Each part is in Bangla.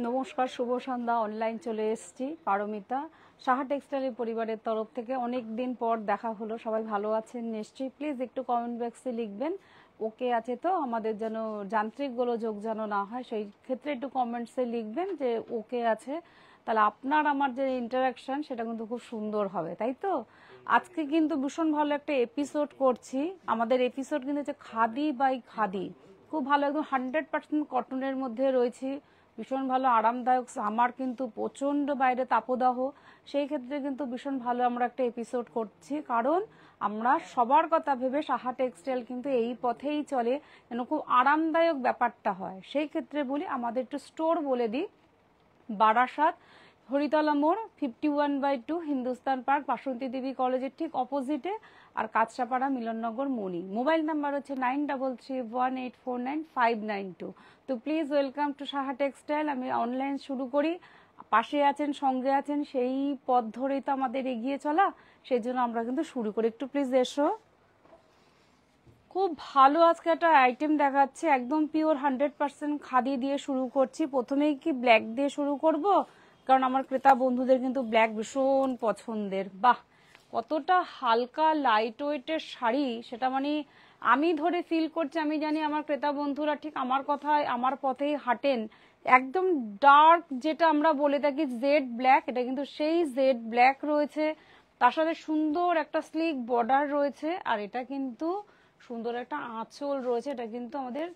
নমস্কার, শুভ সন্ধ্যা। অনলাইন চলে এসেছি পারমিতা সাহা টেক্সটাইলের পরিবারের তরফ থেকে। অনেক দিন পর দেখা হলো, সবাই ভালো আছেন নিশ্চয়ই। প্লিজ একটু কমেন্ট বক্সে লিখবেন ওকে আছে তো, আমাদের যেন যান্ত্রিক গোলযোগ যেন না হয়, সেই ক্ষেত্রে একটু কমেন্টসে লিখবেন যে ওকে আছে। তাহলে আপনার আমার যে ইন্টারাকশন সেটা কিন্তু খুব সুন্দর হবে, তাই তো? আজকে কিন্তু ভীষণ ভালো একটা এপিসোড করছি। আমাদের এপিসোড কিন্তু হচ্ছে খাদি বাই খাদি। খুব ভালো, একদম 100% কটনের মধ্যে রয়েছে। ভীষণ ভালো আরামদায়ক। আমার কিন্তু প্রচণ্ড বাইরে তাপদাহ, সেই ক্ষেত্রে কিন্তু ভীষণ ভালো আমরা একটা এপিসোড করছি, কারণ আমরা সবার কথা ভেবে সাহা টেক্সটাইল কিন্তু এই পথেই চলে যেন খুব আরামদায়ক ব্যাপারটা হয়। সেই ক্ষেত্রে বলি আমাদের একটু স্টোর বলে দিই। বারাসাত হরিতলা মোড় 51/2 হিন্দুস্তান পার্ক, বাসন্তী দেবী কলেজের ঠিক অপোজিটে, আর কাঁচরাপাড়া মিলননগর মণি। মোবাইল নাম্বার হচ্ছে 9331849592। তো please welcome to Saha textile. আমি অনলাইন শুরু করি, পাশে আছেন, সঙ্গে আছেন, সেই পথ ধরেই তো আমাদের এগিয়ে চলা। সেই জন্য আমরা কিন্তু শুরু করি। একটু প্লিজ এসো। খুব ভালো আজকে একটা আইটেম দেখাচ্ছে, একদম পিওর 100% খাদি দিয়ে শুরু করছি। প্রথমেই কি ব্ল্যাক দিয়ে শুরু করব, কারণ আমার ক্রেতা বন্ধুদের কিন্তু ব্ল্যাক ভীষণ পছন্দের। বাহ, কতটা হালকা লাইট ওয়েটের শাড়ি, সেটা মানে আমি ধরে ফিল করছি। আমি জানি আমার ক্রেতা বন্ধুরা ঠিক আমার কথায় আমার পথেই হাঁটেন। একদম ডার্ক যেটা আমরা বলে থাকি জেড ব্ল্যাক, এটা কিন্তু সেই জেড ব্ল্যাক রয়েছে। তার সাথে সুন্দর একটা স্লিক বর্ডার রয়েছে, আর এটা কিন্তু সুন্দর একটা আঁচল রয়েছে। এটা কিন্তু আমাদের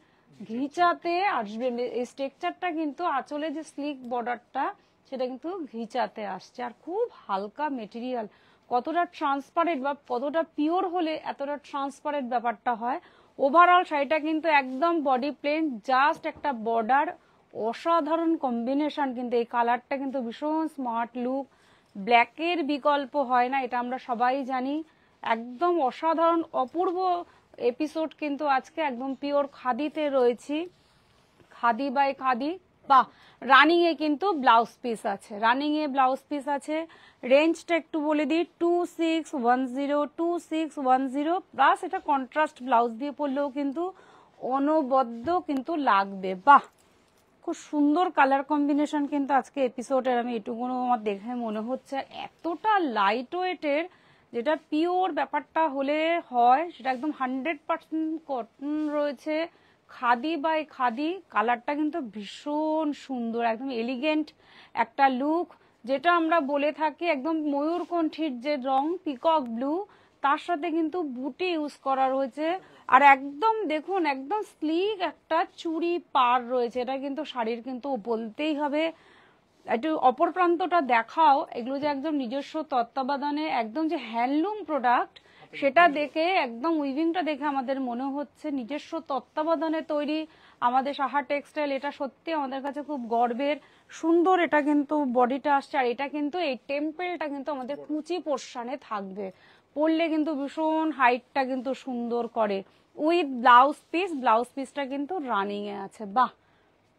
ঘিচাতে আসবে। এই স্ট্রাকচারটা কিন্তু আঁচলে যে স্লিক বর্ডারটা সেটা কিন্তু ঘিচাতে আসছে, আর খুব হালকা মেটেরিয়াল। কতটা ট্রান্সপারেন্ট বা কতটা পিওর হলে এতটা ট্রান্সপারেন্ট ব্যাপারটা হয়। ওভারঅল শাড়িটা কিন্তু একদম বডি প্লেন, জাস্ট একটা বর্ডার। অসাধারণ কম্বিনেশন, কিন্তু এই কালারটা কিন্তু ভীষণ স্মার্ট লুক। ব্ল্যাকের বিকল্প হয় না, এটা আমরা সবাই জানি। একদম অসাধারণ অপূর্ব এপিসোড কিন্তু আজকে। একদম পিওর খাদিতে রয়েছি, খাদি বাই খাদি। বাহ, রানিং এ কিন্তু ব্লাউজ পিস আছে, রানিং এ ব্লাউজ পিস আছে। রেঞ্জটা একটু বলে দিই, 2610 প্লাস এটা কন্ট্রাস্ট ব্লাউজ দিয়ে পরলেও কিন্তু অনবদ্য কিন্তু লাগবে। বাহ, খুব সুন্দর কালার কম্বিনেশন কিন্তু আজকে এপিসোডের। আমি এটুকুনো আমার দেখে মনে হচ্ছে এতটা লাইট ওয়েটের, যেটা পিওর ব্যাপারটা হলে হয় সেটা একদম 100% কটন রয়েছে। খাদি বাই খাদি, কালারটা কিন্তু ভীষণ সুন্দর, একদম এলিগেন্ট একটা লুক। যেটা আমরা বলে থাকি একদম ময়ূরকণ্ঠীর যে রং পিকক ব্লু, তার সাথে কিন্তু বুটি ইউজ করা রয়েছে। আর একদম দেখুন, একদম স্লিক একটা চুড়ি পার রয়েছে। এটা কিন্তু শাড়ির কিন্তু বলতেই হবে। একটু অপর প্রান্তটা দেখাও। এগুলো যে একদম নিজস্ব তত্ত্বাবধানে একদম যে হ্যান্ডলুম প্রোডাক্ট, সেটা দেখে একদম উইভিংটা দেখে আমাদের মনে হচ্ছে নিজস্ব তত্ত্বাবধানে তৈরি আমাদের সাহা টেক্সটাইল। এটা সত্যি আমাদের কাছে খুব গর্বের। সুন্দর এটা কিন্তু বডিটা আসছে, আর এটা কিন্তু এই টেম্পেলটা কিন্তু আমাদের কুচি পোর্শনে থাকবে, পরলে কিন্তু ভীষণ হাইটটা কিন্তু সুন্দর করে। উইথ ব্লাউজ পিস, ব্লাউজ পিসটা কিন্তু রানিং এ আছে। বাহ,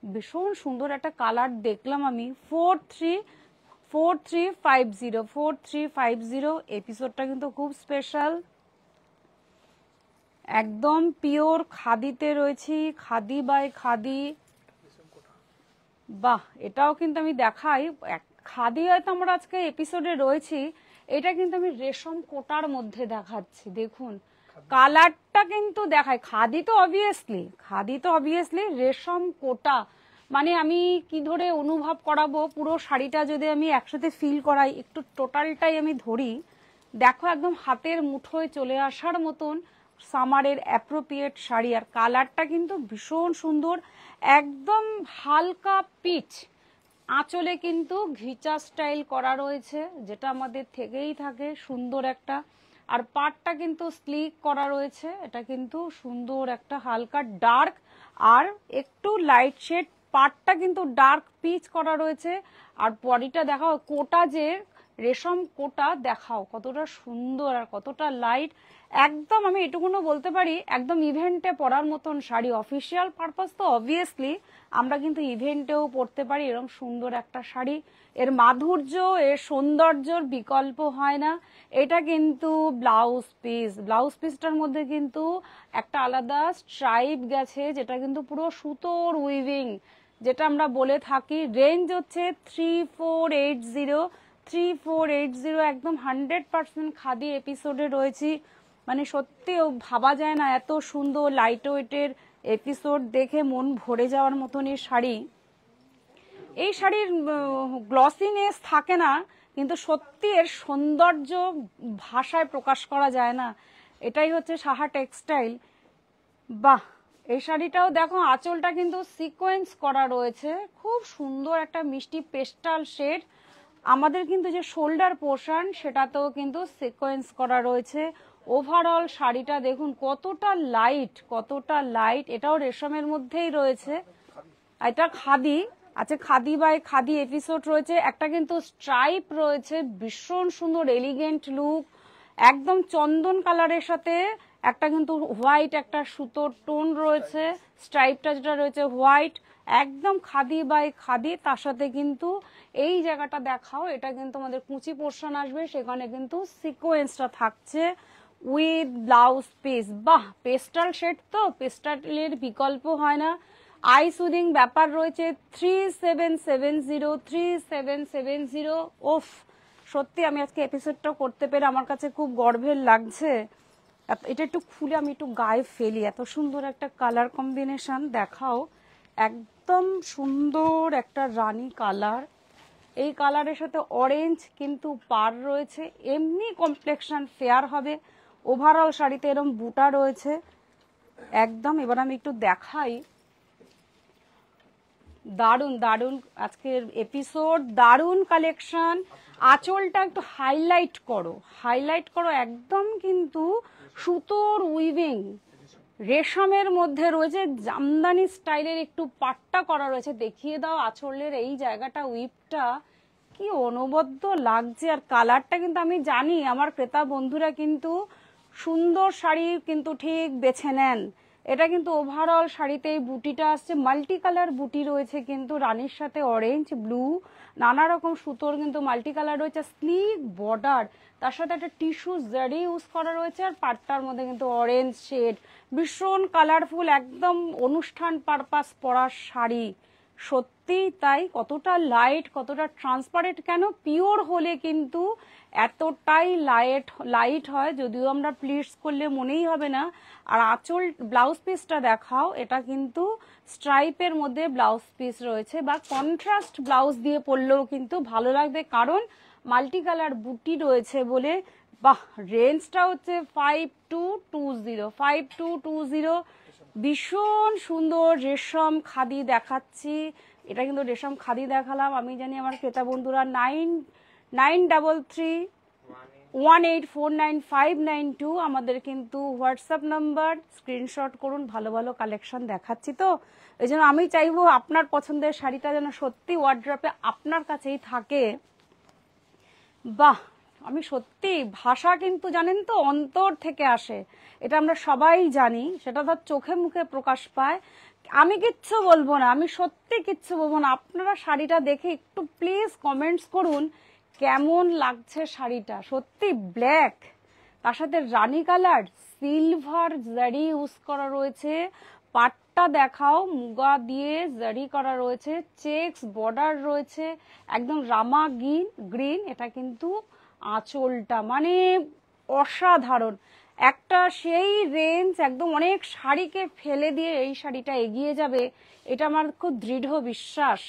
ভীষণ সুন্দর একটা কালার দেখলাম আমি। 4350 এপিসোডটা কিন্তু খুব স্পেশাল। একদম পিওর খাদিতে রয়েছি, খাদি বাই খাদি। বাহ, এটাও কিন্তু আমি দেখাই। খাদি হয়তো আমরা আজকে এপিসোডে রয়েছি, এটা কিন্তু আমি রেশম কোটার মধ্যে দেখাচ্ছি। দেখুন কালারটা কিন্তু দেখায়। খাদি তো অবভিয়াসলি রেশম কোটা, মানে আমি কি ধরে অনুভব করাবো পুরো শাড়িটা, যদি আমি একসাথে ফিল করাই, একটু টোটালটাই আমি ধরি। দেখো একদম হাতের মুঠোয় চলে আসার মতন সামারের অ্যাপ্রোপ্রিয়েট শাড়ি, আর কালারটা কিন্তু ভীষণ সুন্দর। একদম হালকা পিচ, আঁচলে কিন্তু ঘিচা স্টাইল করা রয়েছে, যেটা আমাদের থেকেই থাকে সুন্দর একটা। আর পাটটা কিন্তু স্লিক করা রয়েছে। এটা কিন্তু সুন্দর একটা হালকা ডার্ক আর একটু লাইট শেড। পাটটা কিন্তু ডার্ক পিচ করা রয়েছে। আর বডিটা দেখাও, কোটা যে রেশম কোটা দেখাও কতটা সুন্দর আর কতটা লাইট। একদম আমি এটুকুনো বলতে পারি একদম ইভেন্টে পরার মতন শাড়ি। অফিসিয়াল পারপাস তো অবভিয়াসলি আমরা কিন্তু ইভেন্টেও পরতে পারি এরকম সুন্দর একটা শাড়ি। এর মাধুর্য, এর সৌন্দর্যর বিকল্প হয় না। এটা কিন্তু ব্লাউজ পিস, ব্লাউজ পিসটার মধ্যে কিন্তু একটা আলাদা স্ট্রাইপ গেছে, যেটা কিন্তু পুরো সুতোর উইভিং, যেটা আমরা বলে থাকি। রেঞ্জ হচ্ছে 3480 একদম 100% খাদি এপিসোডে রয়েছি। মানে সত্যি ভাবা যায় না, এত সুন্দর লাইট ওয়েটের এপিসোড দেখে মন ভরে যাওয়ার মতন এই শাড়ি। এই শাড়ির গ্লসিনেস থাকে না, কিন্তু সত্যি এর সৌন্দর্য ভাষায় প্রকাশ করা যায় না। এটাই হচ্ছে সাহা টেক্সটাইল। বাহ, এই শাড়িটাও দেখো, আঁচলটা কিন্তু সিকোয়েন্স করা রয়েছে, খুব সুন্দর একটা মিষ্টি পেস্টাল শেড। আমাদের কিন্তু যে শোল্ডার পোর্শন সেটাতেও কিন্তু সিকোয়েন্স করা রয়েছে। ওভারঅল শাড়িটা দেখুন কতটা লাইট, এটাও রেশমের মধ্যেই রয়েছে। এটা খাদি, আচ্ছা খাদি বাই খাদি এপিসোড রয়েছে। একটা কিন্তু স্ট্রাইপ রয়েছে, ভীষণ সুন্দর এলিগেন্ট লুক, একদম চন্দন কালারের সাথে একটা কিন্তু হোয়াইট একটা সুতোর টোন রয়েছে। স্ট্রাইপটা যেটা রয়েছে হোয়াইট, একদম খাদি বাই খাদি। তার সাথে কিন্তু এই জায়গাটা দেখাও, এটা কিন্তু আমাদের কুচি পোর্শন আসবে, সেখানে কিন্তু সিকোয়েন্সটা থাকছে উইথ ব্লাউজ পিস। বাহ, পেস্টাল শেড তো, পেস্টালের বিকল্প হয় না। আই সুদিং ব্যাপার রয়েছে। 3770 ওফ, সত্যি আমি আজকে এপিসোডটা করতে পেরে আমার কাছে খুব গর্বের লাগছে। এটা একটু খুলে আমি একটু গায়ে ফেলি, এত সুন্দর একটা কালার কম্বিনেশন দেখাও, একদম সুন্দর একটা রানী কালার। এই কালারের সাথে অরেঞ্জ কিন্তু পার রয়েছে, এমনি কমপ্লেকশন ফেয়ার হবে। ওভারঅল শাড়িতে এরকম বুটা রয়েছে একদম। এবার আমি একটু দেখাই, দারুন আজকের এপিসোড, দারুন কালেকশন। আঁচলটা একটু হাইলাইট করো, একদম কিন্তু সুতোর উইভিং রেশমের মধ্যে রয়েছে, জামদানি স্টাইলের একটু পাট্টা করা রয়েছে। দেখিয়ে দাও আঁচলের এই জায়গাটা, উইপটা কি অনবদ্য লাগছে। আর কালারটা কিন্তু আমি জানি আমার ক্রেতা বন্ধুরা কিন্তু সুন্দর শাড়ি কিন্তু ঠিক বেছে নেন। এটা কিন্তু ওভারঅল শাড়িতে এই বুটিটা আসছে, মাল্টি কালার বুটি রয়েছে কিন্তু রানীর সাথে অরেঞ্জ ব্লু নানা রকম সুতোর কিন্তু মাল্টি কালার রয়েছে। স্লিক বর্ডার, তার সাথে একটা টিস্যু জারি ইউজ করা রয়েছে, আর পাটটার মধ্যে কিন্তু অরেঞ্জ শেড, ভীষণ কালারফুল, একদম অনুষ্ঠান পারপাস পরার শাড়ি। সত্যি তাই, কতটা লাইট, কতটা ট্রান্সপারেন্ট, কেন পিওর হলে কিন্তু এতটাই লাইট হয়, যদিও আমরা প্লিটস করলে মনেই হবে না। আর আঁচল ব্লাউজ পিসটা দেখাও, এটা কিন্তু স্ট্রাইপের মধ্যে ব্লাউজ পিস রয়েছে, বা কন্ট্রাস্ট ব্লাউজ দিয়ে পরলেও কিন্তু ভালো লাগবে, কারণ মাল্টি কালার বুটি রয়েছে বলে। বাহ, রেঞ্জটা হচ্ছে 5220, ভীষণ সুন্দর রেশম খাদি দেখাচ্ছি। এটা কিন্তু রেশম খাদি দেখালাম, আমি জানি আমার ক্রেতা বন্ধুরা 993318499592 আমাদের কিন্তু হোয়াটসঅ্যাপ নাম্বার, স্ক্রিনশট করুন। ভালো ভালো কালেকশন দেখাচ্ছি তো, এই জন্য আমি চাইবো আপনার পছন্দের শাড়িটা যেন সত্যি ওয়ার্ড্রপে আপনার কাছেই থাকে। বাহ, আমি সত্যি, ভাষা কিন্তু জানেন তো অন্তর থেকে আসে, এটা আমরা সবাই জানি, সেটা তার চোখে মুখে প্রকাশ পায়। আমি কিচ্ছু বলবো না, আমি সত্যি কিচ্ছু বলবো না, আপনারা শাড়িটা দেখে একটু প্লিজ কমেন্টস করুন কেমন লাগছে শাড়িটা। সত্যি ব্ল্যাক, তার সাথে রানী কালার, সিলভার জারি ইউজ করা রয়েছে, পাটটা দেখাও মুগা দিয়ে জারি করা রয়েছে, চেক্স বর্ডার রয়েছে, একদম রামা গ্রিন। এটা কিন্তু আঁচলটা মানে অসাধারণ একটা, সেই রেঞ্জ একদম অনেক শাড়িকে ফেলে দিয়ে এই শাড়িটা এগিয়ে যাবে, এটা আমার খুব দৃঢ় বিশ্বাস।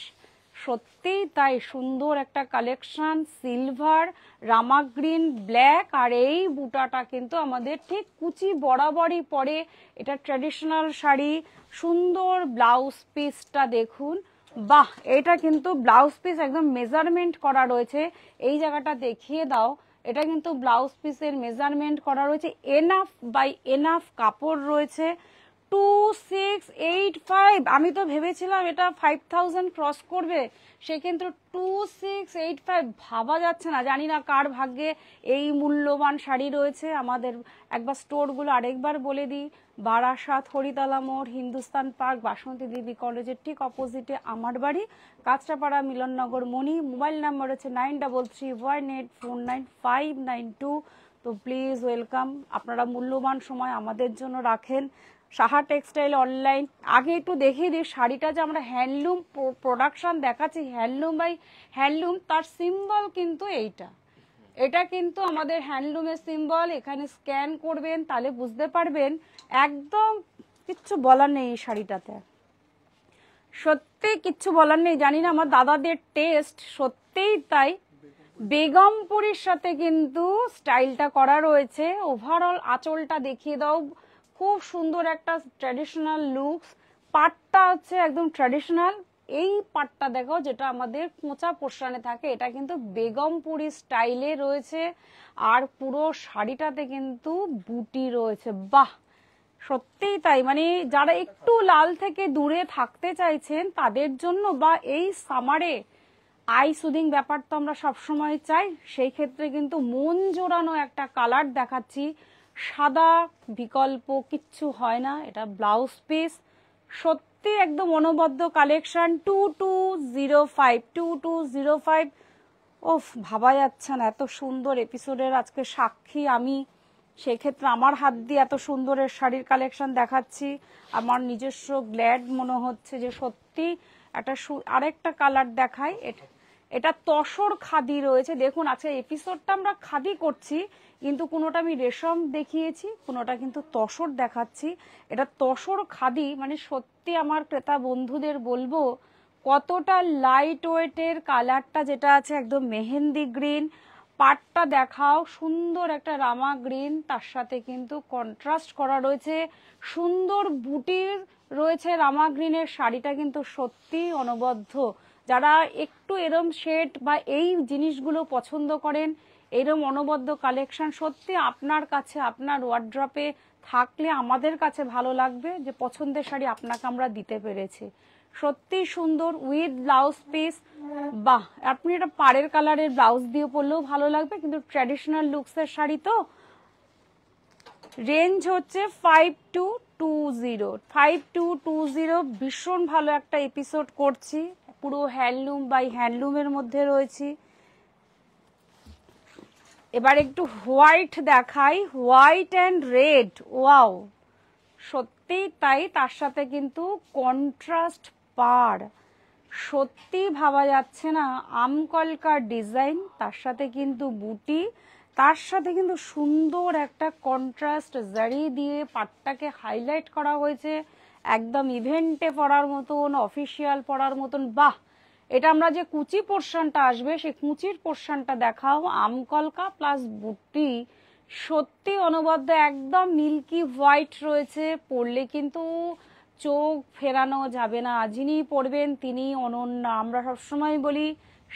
সত্যিই তাই, সুন্দর একটা কালেকশন, সিলভার, রামা গ্রিন, ব্ল্যাক, আর এই বুটাটা কিন্তু আমাদের ঠিক কুচি বরাবরই পরে। এটা ট্র্যাডিশনাল শাড়ি, সুন্দর ব্লাউজ পিসটা দেখুন। বাহ, এটা কিন্তু ব্লাউজ পিস একদম মেজারমেন্ট করা রয়েছে, এই জায়গাটা দেখিয়ে দাও। এটা কিন্তু ব্লাউজ পিসের মেজারমেন্ট করা রয়েছে, এনাফ বাই এনাফ কাপড় রয়েছে। 2685, আমি তো ভেবেছিলাম এটা 5000 ক্রস করবে, সে কিন্তু 2685, ভাবা যাচ্ছে না। জানি না কার ভাগ্যে এই মূল্যবান শাড়ি রয়েছে। আমাদের একবার স্টোরগুলো আরেকবার বলে দিই, বারাসাত, হরিতলা মোড়, হিন্দুস্তান পার্ক, বাসন্তী দেবী কলেজের ঠিক অপোজিটে আমার বাড়ি, কাঁচরাপাড়া, মিলননগর, মণি। মোবাইল নাম্বার হচ্ছে 9331849592। তো প্লিজ ওয়েলকাম, আপনারা মূল্যবান সময় আমাদের জন্য রাখেন। Saha textile online. আগে একটু দেখিয়ে দিই শাড়িটা যে আমরা হ্যান্ডলুম প্রোডাকশন দেখাচ্ছি, হ্যান্ডলুম বাই হ্যান্ডলুম, তার সিম্বল কিন্তু এইটা, এটা কিন্তু আমাদের হ্যান্ডলুমের সিম্বল। এখানে স্ক্যান করবেন তাহলে বুঝতে পারবেন, একদম কিচ্ছু বলার নেই এই শাড়িটাতে, সত্যি কিচ্ছু বলার নেই। জানি না আমার দাদাদের টেস্ট, সত্যিই তাই। বেগমপুরীর সাথে কিন্তু স্টাইলটা করা রয়েছে। ওভারঅল আঁচলটা দেখিয়ে দাও, খুব সুন্দর একটা ট্র্যাডিশনাল লুকস। পাটটা হচ্ছে একদম ট্র্যাডিশনাল। এই পাটটা দেখো যেটা আমাদের কোঁচা পোর্শনে থাকে, এটা কিন্তু বেগমপুরী স্টাইলে রয়েছে। আর পুরো শাড়িটাতে কিন্তু বুটি রয়েছে। বাহ, সত্যিই তাই। মানে যারা একটু লাল থেকে দূরে থাকতে চাইছেন তাদের জন্য, বা এই সামারে আই সুদিং ব্যাপার তো আমরা সবসময় চাই, সেই ক্ষেত্রে কিন্তু মন জোড়ানো একটা কালার দেখাচ্ছি। সাদা বিকল্প কিচ্ছু হয় না। এটা ব্লাউজ পিস, সত্যি একদম অনবদ্য কালেকশন। 2205 2205। ওফ, ভাবা যাচ্ছে না, এত সুন্দর এপিসোডের আজকে সাক্ষী আমি। সেক্ষেত্রে আমার হাত দিয়ে এত সুন্দরের শাড়ির কালেকশন দেখাচ্ছি, আমার নিজস্ব গ্ল্যাড মনে হচ্ছে যে সত্যি একটা আরেকটা কালার দেখাই। এটা তসর খাদি রয়েছে। দেখুন আজকে এপিসোডটা আমরা খাদি করছি, কিন্তু কোনোটা আমি রেশম দেখিয়েছি, কোনোটা কিন্তু তসর দেখাচ্ছি। এটা তসর খাদি, মানে সত্যি আমার ক্রেতা বন্ধুদের বলবো কতটা লাইট ওয়েটের। কালারটা যেটা আছে একদম মেহেন্দি গ্রিন, পাটটা দেখাও সুন্দর একটা রামা গ্রিন, তার সাথে কিন্তু কন্ট্রাস্ট করা রয়েছে, সুন্দর বুটির রয়েছে রামা গ্রিনের। শাড়িটা কিন্তু সত্যি অনবদ্য। যারা একটু এরম শেড বা এই জিনিসগুলো পছন্দ করেন, এরম অনবদ্য কালেকশন সত্যি আপনার কাছে, আপনার ওয়ার্ড্রপে থাকলে আমাদের কাছে ভালো লাগবে যে পছন্দের শাড়ি আপনাকে আমরা দিতে পেরেছি। সত্যি সুন্দর উইথ ব্লাউজ পিস। বাহ, আপনি এটা পাড়ের কালারের ব্লাউজ দিয়ে পরলেও ভালো লাগবে, কিন্তু ট্র্যাডিশনাল লুকসের শাড়ি তো। রেঞ্জ হচ্ছে 5220 5220। ভীষণ ভালো একটা এপিসোড করছি, পুরো হ্যান্ডলুম বাই হ্যান্ডলুমের মধ্যে রয়েছি। এবার একটু হোয়াইট দেখাই, হোয়াইট অ্যান্ড রেড। ওয়াও, সত্যি তাই। তার সাথে কিন্তু কন্ট্রাস্ট পাড়, সত্যি ভাবা যাচ্ছে না। আমকলকার ডিজাইন, তার সাথে কিন্তু বুটি, তার সাথে কিন্তু সুন্দর একটা কন্ট্রাস্ট জারি দিয়ে পাটটাকে হাইলাইট করা হয়েছে, একদম ইভেন্টে পরার মতন, অফিসিয়াল পরার মতন। বাহ, এটা আমরা যে কুচি পোর্শনটা আসবে সেই কুচির পোর্শনটা দেখাও। আমকলকা প্লাস বুটি, সত্যি অনবদ্য, একদম মিল্কি হোয়াইট রয়েছে। পরলে কিন্তু চোখ ফেরানো যাবে না, যিনি পরবেন তিনি অনন্য। আমরা সবসময় বলি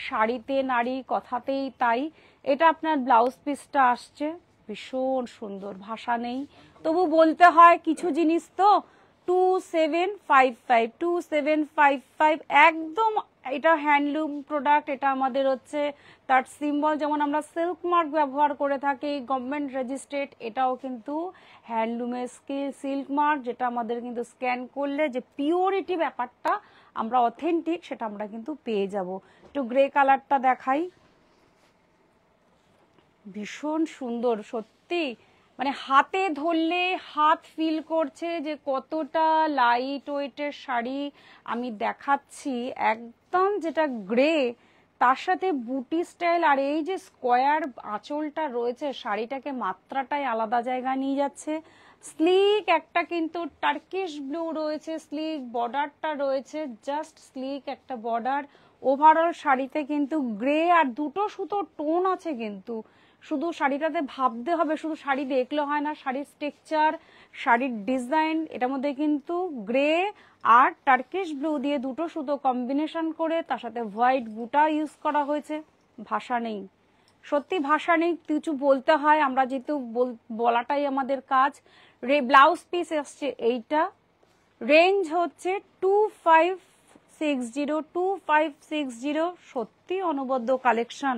শাড়িতে নারী, কথাতেই তাই। এটা আপনার ব্লাউজ পিসটা আসছে, ভীষণ সুন্দর, ভাষা নেই। তবু বলতে হয় কিছু জিনিস তো। 2755 2755, একদম এটা হ্যান্ডলুম প্রোডাক্ট। এটা আমাদের হচ্ছে তার সিম্বল, যেমন আমরা সিল্ক মার্ক ব্যবহার করে থাকি, গভর্নমেন্ট রেজিস্ট্রেড, এটাও কিন্তু হ্যান্ডলুমের সিল্ক মার্ক, যেটা আমাদের কিন্তু স্ক্যান করলে যে পিওরিটি ব্যাপারটা আমরা অথেন্টিক সেটা আমরা কিন্তু পেয়ে যাব। একটু গ্রে কালারটা দেখাই, ভীষণ সুন্দর সত্যি। মানে হাতে ধরলে হাত ফিল করছে যে কতটা লাইট ওয়েটের শাড়ি আমি দেখাচ্ছি। একদম যেটা গ্রে, তার সাথে বুটি স্টাইল, আর এই যে স্কোয়ার আঁচলটা রয়েছে, শাড়িটাকে মাত্রাটাই আলাদা জায়গায় নিয়ে যাচ্ছে। স্লিক একটা কিন্তু টার্কিশ ব্লু রয়েছে, স্লিক বর্ডারটা রয়েছে, জাস্ট স্লিক একটা বর্ডার। ওভারঅল শাড়িতে কিন্তু গ্রে আর দুটো সুতো টোন আছে, কিন্তু শুধু শাড়িটাতে ভাবতে হবে, শুধু শাড়ি দেখলে হয় না, শাড়ির টেক্সচার, শাড়ির ডিজাইন, এটার মধ্যে কিন্তু গ্রে আর টার্কিশ ব্লু দিয়ে দুটো সুতো কম্বিনেশন করে তার সাথে হোয়াইট বুটা ইউজ করা হয়েছে। ভাষা নেই, সত্যি ভাষা নেই, কিছু বলতে হয়। আমরা যেহেতু বলাটাই আমাদের কাজ। ব্লাউজ পিস আসছে এইটা, রেঞ্জ হচ্ছে 2560 2560। সত্যি অনবদ্য কালেকশন।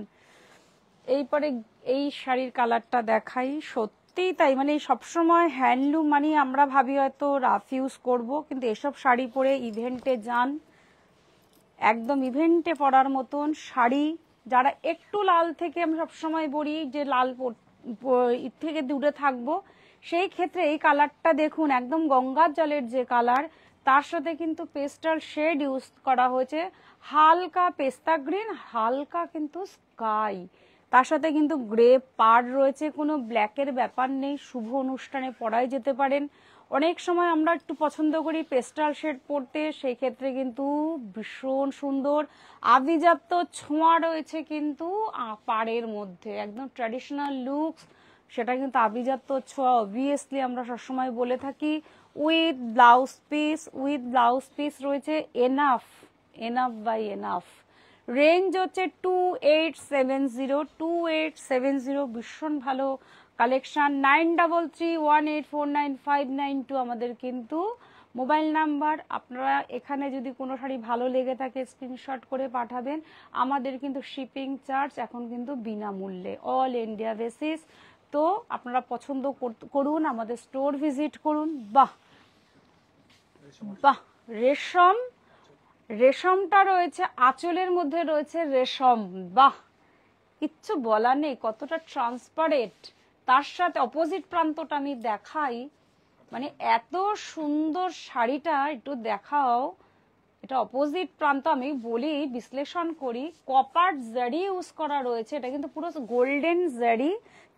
এইপরে এই শাড়ির কালারটা দেখাই, সত্যি তাই। মানে সবসময় হ্যান্ডলুম মানে আমরা ভাবি হয়তো রাফ ইউজ করবো, কিন্তু এসব শাড়ি পরে ইভেন্টে যান, একদম ইভেন্টে পরার মতন শাড়ি। যারা একটু লাল থেকে, আমরা সবসময় বলি যে লাল থেকে দূরে থাকবো, সেই ক্ষেত্রে এই কালারটা দেখুন, একদম গঙ্গার জলের যে কালার, তার সাথে কিন্তু পেস্টাল শেড ইউজ করা হয়েছে, হালকা পেস্তা গ্রিন, হালকা কিন্তু স্কাই, তার সাথে কিন্তু গ্রে পাড় রয়েছে, কোনো ব্ল্যাকের ব্যাপার নেই, শুভ অনুষ্ঠানে পরাই যেতে পারেন। অনেক সময় আমরা একটু পছন্দ করি পেস্টাল শেড পরতে, সেই ক্ষেত্রে কিন্তু ভীষণ সুন্দর আভিজাত্য ছোঁয়া রয়েছে কিন্তু পাড়ের মধ্যে, একদম ট্র্যাডিশনাল লুকস, সেটা কিন্তু আভিজাত্য ছোঁয়া অবভিয়াসলি আমরা সবসময় বলে থাকি। উইথ ব্লাউজ পিস রয়েছে এনাফ বাই এনাফ। রেঞ্জ হচ্ছে 2870 ভীষণ ভালো কালেকশন। 9331849592 আমাদের কিন্তু মোবাইল নাম্বার। আপনারা এখানে যদি কোনো শাড়ি ভালো লেগে থাকে স্ক্রিনশট করে পাঠাবেন, আমাদের কিন্তু শিপিং চার্জ এখন কিন্তু বিনামূল্যে, অল ইন্ডিয়া বেসিস। তো আপনারা পছন্দ করুন, আমাদের স্টোর ভিজিট করুন। বাহ বাহ, রেশমটা রয়েছে আঁচলের মধ্যে, রয়েছে রেশম, বাহ কিচ্ছু বলার নেই, কতটা ট্রান্সপারেন্ট। তার সাথে অপোজিট প্রান্তটা আমি দেখাই, মানে এত সুন্দর শাড়িটা একটু দেখাও। এটা অপোজিট প্রান্ত, আমি বলি বিশ্লেষণ করি, কপার জারি ইউজ করা রয়েছে, এটা কিন্তু পুরো গোল্ডেন জারি,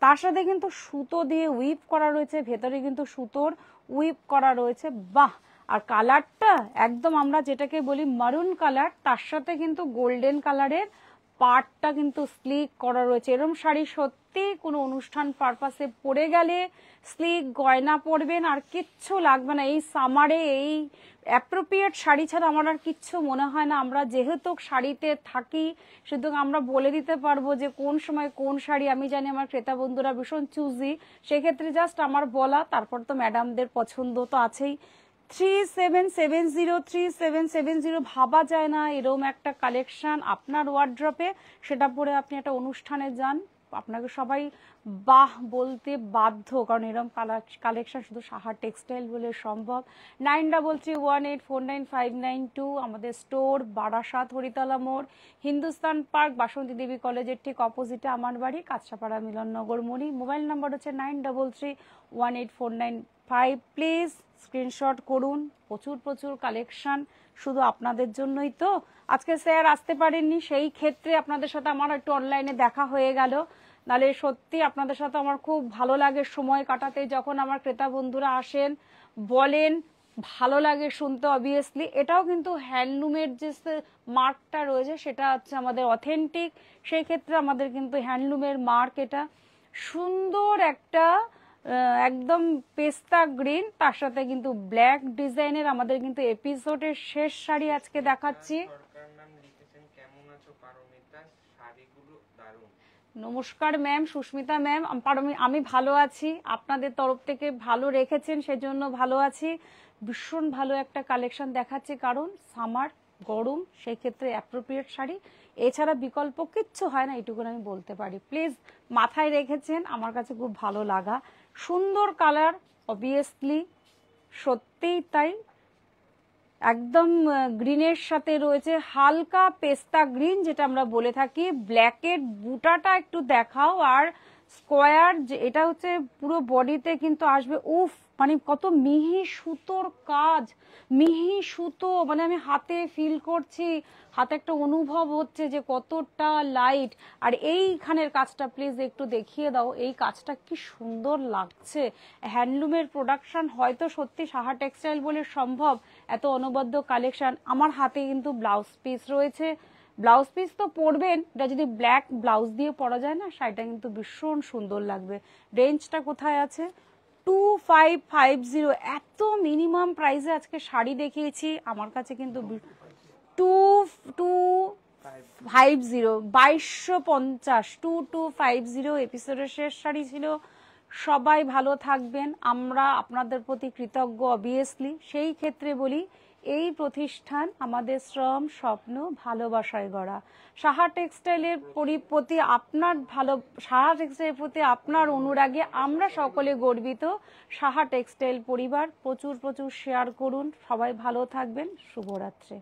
তার সাথে কিন্তু সুতো দিয়ে উইপ করা রয়েছে, ভেতরে কিন্তু সুতোর উইপ করা রয়েছে, বাহ। আর কালারটা একদম আমরা যেটাকে বলি মারুন কালার, তার সাথে কিন্তু গোল্ডেন কালারের পাড়টা কিন্তু স্লিক করা রয়েছে। এরকম শাড়ি সত্যি কোনো অনুষ্ঠান পারপাসে পরে গেলে স্লিক গয়না পরবেন আর কিচ্ছু লাগবে না। এই সামারে এই অ্যাপ্রোপ্রিয়েট শাড়ি ছাড়া আমার আর কিচ্ছু মনে হয় না। আমরা যেহেতু শাড়িতে থাকি, সুতরাং আমরা বলে দিতে পারবো যে কোন সময় কোন শাড়ি। আমি জানি আমার ক্রেতা বন্ধুরা ভীষণ চুজি, সেক্ষেত্রে জাস্ট আমার বলা, তারপর তো ম্যাডামদের পছন্দ তো আছেই। 3770 ভাবা যায় না এরকম একটা কালেকশন আপনার ওয়ার্ড্রপে, সেটা পরে আপনি একটা অনুষ্ঠানে যান, আপনাকে সবাই বাহ বলতে বাধ্য, কারণ এরকম কালেকশন শুধু সাহা টেক্সটাইল বলে সম্ভব। 9331849592 আমাদের স্টোর, বারাসাত হরিতলা মোড়, হিন্দুস্তান পার্ক, বাসন্তী দেবী কলেজের ঠিক অপোজিটে আমার বাড়ি, কাঁচরাপাড়া মিলননগর মুড়ি। মোবাইল নাম্বার হচ্ছে 93318495। প্লিজ স্ক্রিনশট করুন, প্রচুর কালেকশন শুধু আপনাদের জন্যই। তো আজকে স্যার আসতে পারেননি, সেই ক্ষেত্রে আপনাদের সাথে আমার একটু অনলাইনে দেখা হয়ে গেল, নালে সত্যি আপনাদের সাথে আমার খুব ভালো লাগে সময় কাটাতে, যখন আমার ক্রেতা বন্ধুরা আসেন বলেন, ভালো লাগে শুনতে। অবভিয়াসলি এটাও কিন্তু হ্যান্ডলুমের যে মার্কটা রয়েছে সেটা হচ্ছে আমাদের অথেন্টিক, সেই ক্ষেত্রে আমাদের কিন্তু হ্যান্ডলুমের মার্ক। এটা সুন্দর একটা একদম পেস্তা গ্রিন, তার সাথে কিন্তু ব্ল্যাক ডিজাইনের আমাদের কিন্তু এপিসোডের শেষ শাড়ি আজকে দেখাচ্ছি। নমস্কার ম্যাম, সুস্মিতা ম্যাম, আমি ভালো আছি, আপনাদের তরফ থেকে ভালো রেখেছেন সেজন্য ভালো আছি। ভীষণ ভালো একটা কালেকশন দেখাচ্ছি, কারণ সামার গরম, সেই ক্ষেত্রে অ্যাপ্রোপ্রিয়েট শাড়ি, এছাড়া বিকল্প কিচ্ছু হয় না, এটুকুন আমি বলতে পারি। প্লিজ মাথায় রেখেছেন, আমার কাছে খুব ভালো লাগা। সুন্দর কালার, অবভিয়াসলি সত্যিই তাই, একদম গ্রিনের সাথে রয়েছে হালকা পেস্তা গ্রিন, যেটা আমরা বলে থাকি। ব্ল্যাকের বুটাটা একটু দেখাও, আর স্কোয়ার এটা হচ্ছে পুরো বডিতে কিন্তু আসবে। উফ, মানে কত মিহি সুতোর কাজ, মিহি সুতো, মানে আমি হাতে ফিল করছি, হাতে একটা অনুভব হচ্ছে যে কতটা লাইট। আর এইখানের কাজটা প্লিজ একটু দেখিয়ে দাও, এই কাজটা কি সুন্দর লাগছে। হ্যান্ডলুমের প্রোডাকশন হয়তো সত্যি সাহা টেক্সটাইল বলে সম্ভব, এত অনবদ্য কালেকশন। আমার হাতে কিন্তু ব্লাউজ পিস রয়েছে, ব্লাউজ পিস তো পরবেন, এটা যদি ব্ল্যাক ব্লাউজ দিয়ে পরা যায় না, শাড়িটা কিন্তু ভীষণ সুন্দর লাগবে। রেঞ্জটা কোথায় আছে? 2550। এত মিনিমাম প্রাইসে আজকে শাড়ি দেখিয়েছি, আমার কাছে কিন্তু 2250 এপিসোডের শেষ শাড়ি ছিল। সবাই ভালো থাকবেন, আমরা আপনাদের প্রতি কৃতজ্ঞ অবভিয়াসলি। সেই ক্ষেত্রে বলি, এই প্রতিষ্ঠান আমাদের শ্রম, স্বপ্ন, ভালোবাসায় গড়া। সাহা টেক্সটাইলের প্রতি আপনার অনুরাগে আমরা সকলে গর্বিত। সাহা টেক্সটাইল পরিবার, প্রচুর শেয়ার করুন, সবাই ভালো থাকবেন, শুভরাত্রি।